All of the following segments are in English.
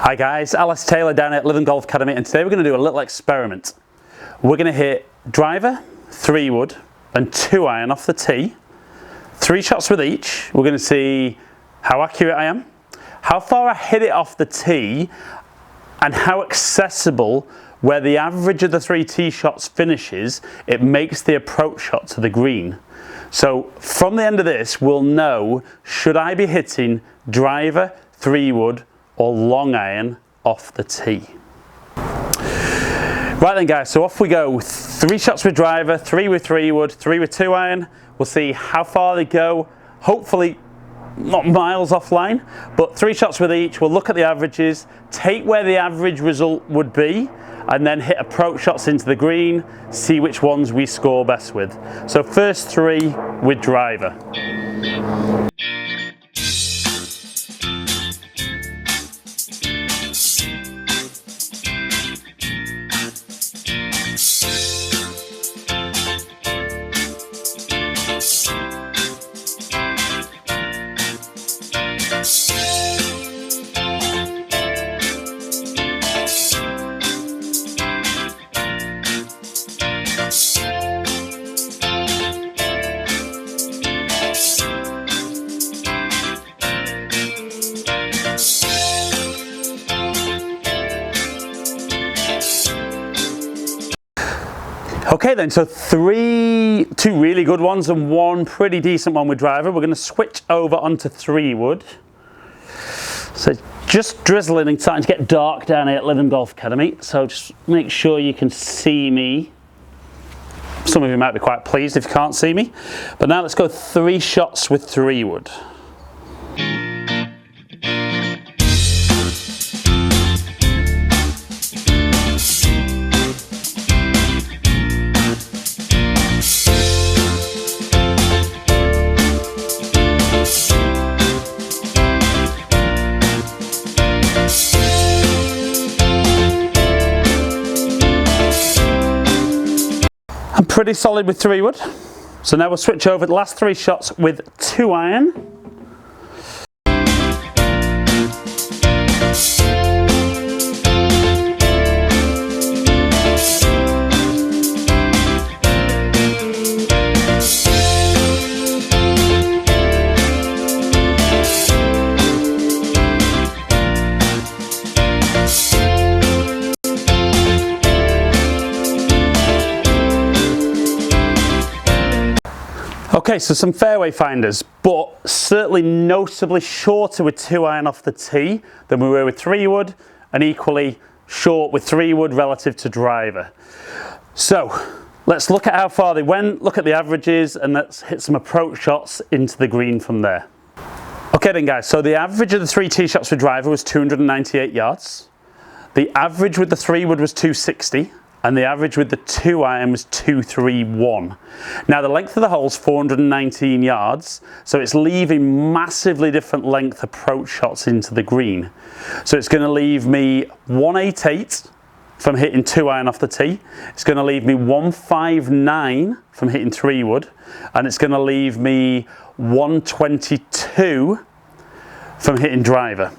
Hi guys, Alice Taylor down at Living Golf Academy, and today we're going to do a little experiment. We're going to hit driver, 3-wood and 2-iron off the tee. 3 shots with each. We're going to see how accurate I am, how far I hit it off the tee, and how accessible where the average of the 3 tee shots finishes, it makes the approach shot to the green. So from the end of this, we'll know, should I be hitting driver, 3-wood or long iron off the tee. Right then guys, so off we go. 3 shots with driver, 3 with 3-wood, 3 with 2-iron. We'll see how far they go. Hopefully not miles offline, but 3 shots with each. We'll look at the averages, take where the average result would be, and then hit approach shots into the green, see which ones we score best with. So first 3 with driver. Okay then, so 2 really good ones and 1 pretty decent one with driver. We're going to switch over onto 3-wood. So just drizzling and starting to get dark down here at Living Golf Academy. So just make sure you can see me. Some of you might be quite pleased if you can't see me. But now let's go 3 shots with 3-wood. I'm pretty solid with 3-wood. So now we'll switch over the last 3 shots with 2-iron. Okay, so some fairway finders, but certainly noticeably shorter with 2-iron off the tee than we were with 3-wood, and equally short with 3-wood relative to driver. So let's look at how far they went, look at the averages, and let's hit some approach shots into the green from there. Okay then guys, so the average of the 3 tee shots with driver was 298 yards. The average with the 3-wood was 260. And the average with the 2-iron was 231. Now the length of the hole is 419 yards, so it's leaving massively different length approach shots into the green. So it's going to leave me 188 from hitting 2-iron off the tee. It's going to leave me 159 from hitting 3-wood, and it's going to leave me 122 from hitting driver.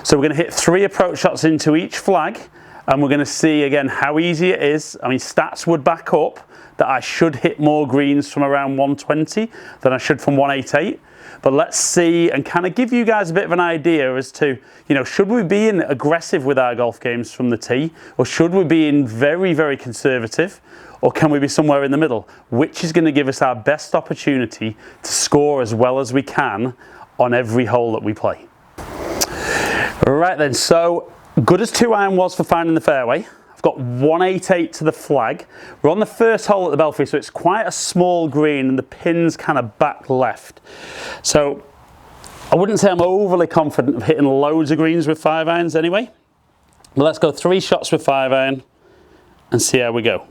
So we're going to hit 3 approach shots into each flag. And we're going to see again how easy it is. I mean, stats would back up that I should hit more greens from around 120 than I should from 188. But let's see and kind of give you guys a bit of an idea as to, you know, should we be aggressive with our golf games from the tee, or should we be very, very conservative, or can we be somewhere in the middle? Which is going to give us our best opportunity to score as well as we can on every hole that we play. Right then, so good as 2-iron was for finding the fairway. I've got 188 to the flag. We're on the first hole at the Belfry, so it's quite a small green and the pin's kind of back left. So I wouldn't say I'm overly confident of hitting loads of greens with 5-irons anyway. But let's go 3 shots with 5-iron and see how we go.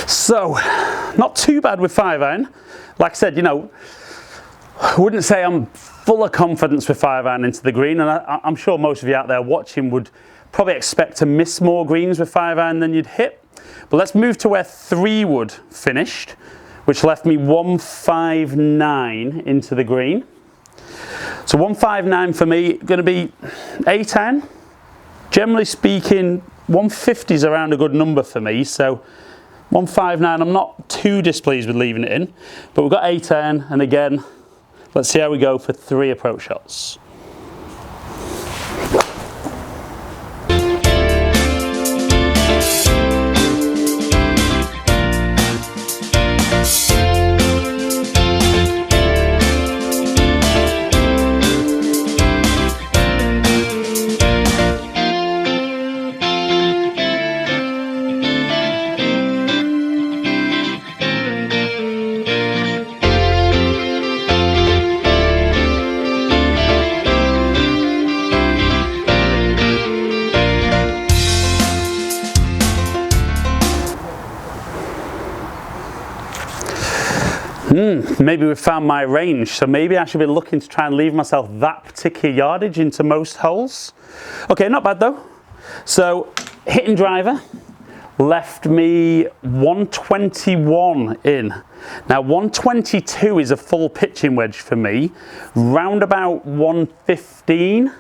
So, not too bad with 5-iron. Like I said, you know, I wouldn't say I'm full of confidence with 5-iron into the green, and I'm sure most of you out there watching would probably expect to miss more greens with 5-iron than you'd hit. But let's move to where 3-wood finished, which left me 159 into the green. So 159 for me, going to be 8-iron. Generally speaking, 150 is around a good number for me, so 159, I'm not too displeased with leaving it in, but we've got 8-iron, and again, let's see how we go for 3 approach shots. Maybe we've found my range, so maybe I should be looking to try and leave myself that particular yardage into most holes. Okay, not bad though. So, hitting driver left me 121 in. Now 122 is a full pitching wedge for me. Round about 115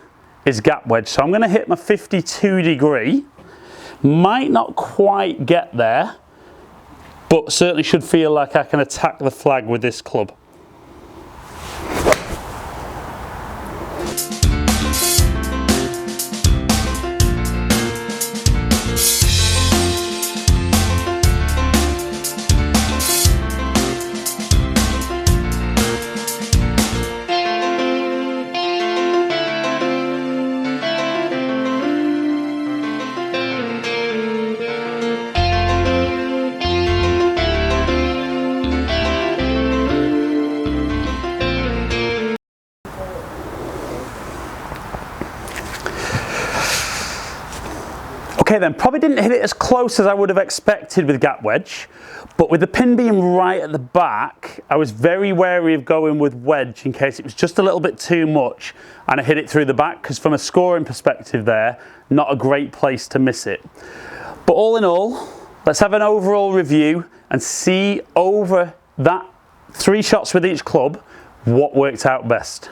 is gap wedge, so I'm going to hit my 52 degree. Might not quite get there, but certainly should feel like I can attack the flag with this club. Okay then, probably didn't hit it as close as I would have expected with gap wedge, but with the pin being right at the back, I was very wary of going with wedge in case it was just a little bit too much and I hit it through the back, because from a scoring perspective there, not a great place to miss it. But all in all, let's have an overall review and see over that 3 shots with each club what worked out best.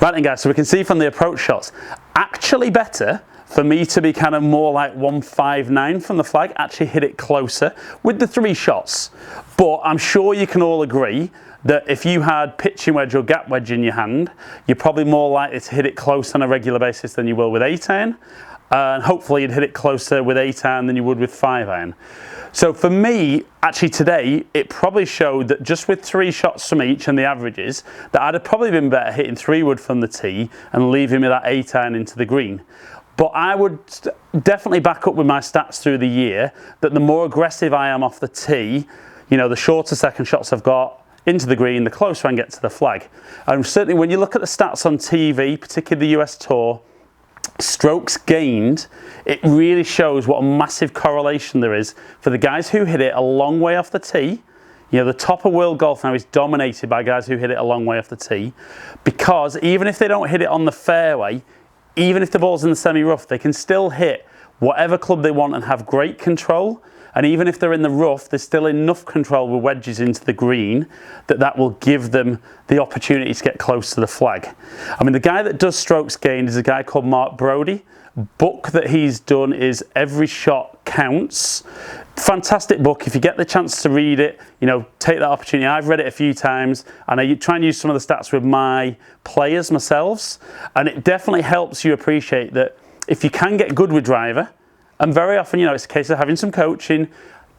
Right then guys, so we can see from the approach shots, actually better for me to be kind of more like 159 from the flag, actually hit it closer with the 3 shots. But I'm sure you can all agree that if you had pitching wedge or gap wedge in your hand, you're probably more likely to hit it close on a regular basis than you will with 8-iron. And hopefully you'd hit it closer with 8-iron than you would with 5-iron. So for me, actually today, it probably showed that just with 3 shots from each and the averages, that I'd have probably been better hitting 3-wood from the tee and leaving me that 8-iron into the green. But I would definitely back up with my stats through the year that the more aggressive I am off the tee, you know, the shorter second shots I've got into the green, the closer I can get to the flag. And certainly when you look at the stats on TV, particularly the US Tour, strokes gained, it really shows what a massive correlation there is for the guys who hit it a long way off the tee. You know, the top of world golf now is dominated by guys who hit it a long way off the tee, because even if they don't hit it on the fairway, even if the ball's in the semi-rough, they can still hit whatever club they want and have great control. And even if they're in the rough, there's still enough control with wedges into the green that will give them the opportunity to get close to the flag. I mean, the guy that does strokes gained is a guy called Mark Brody. Book that he's done is Every Shot Counts. Fantastic book. If you get the chance to read it, you know, take that opportunity. I've read it a few times and I try and use some of the stats with my players myself, and it definitely helps you appreciate that if you can get good with driver, and very often, you know, it's a case of having some coaching,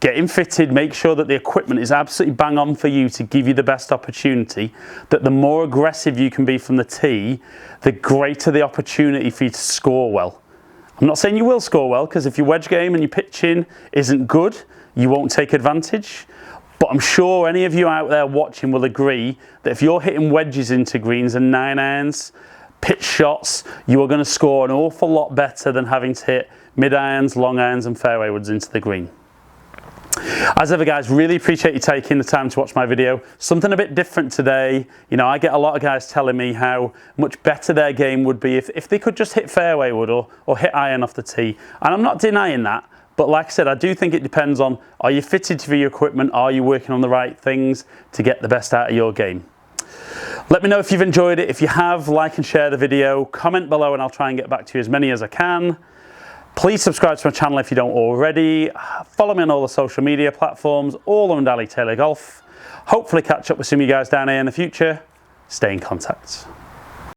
getting fitted, make sure that the equipment is absolutely bang on for you to give you the best opportunity, that the more aggressive you can be from the tee, the greater the opportunity for you to score well. I'm not saying you will score well, because if your wedge game and your pitching isn't good, you won't take advantage. But I'm sure any of you out there watching will agree that if you're hitting wedges into greens and 9-irons, pitch shots, you are going to score an awful lot better than having to hit mid-irons, long irons and fairway woods into the green. As ever guys, really appreciate you taking the time to watch my video. Something a bit different today. You know, I get a lot of guys telling me how much better their game would be if they could just hit fairway wood or hit iron off the tee. And I'm not denying that, but like I said, I do think it depends on, are you fitted for your equipment? Are you working on the right things to get the best out of your game? Let me know if you've enjoyed it. If you have, like and share the video, comment below and I'll try and get back to you as many as I can. Please subscribe to my channel if you don't already. Follow me on all the social media platforms, all under Ali Taylor Golf. Hopefully catch up with some of you guys down here in the future. Stay in contact.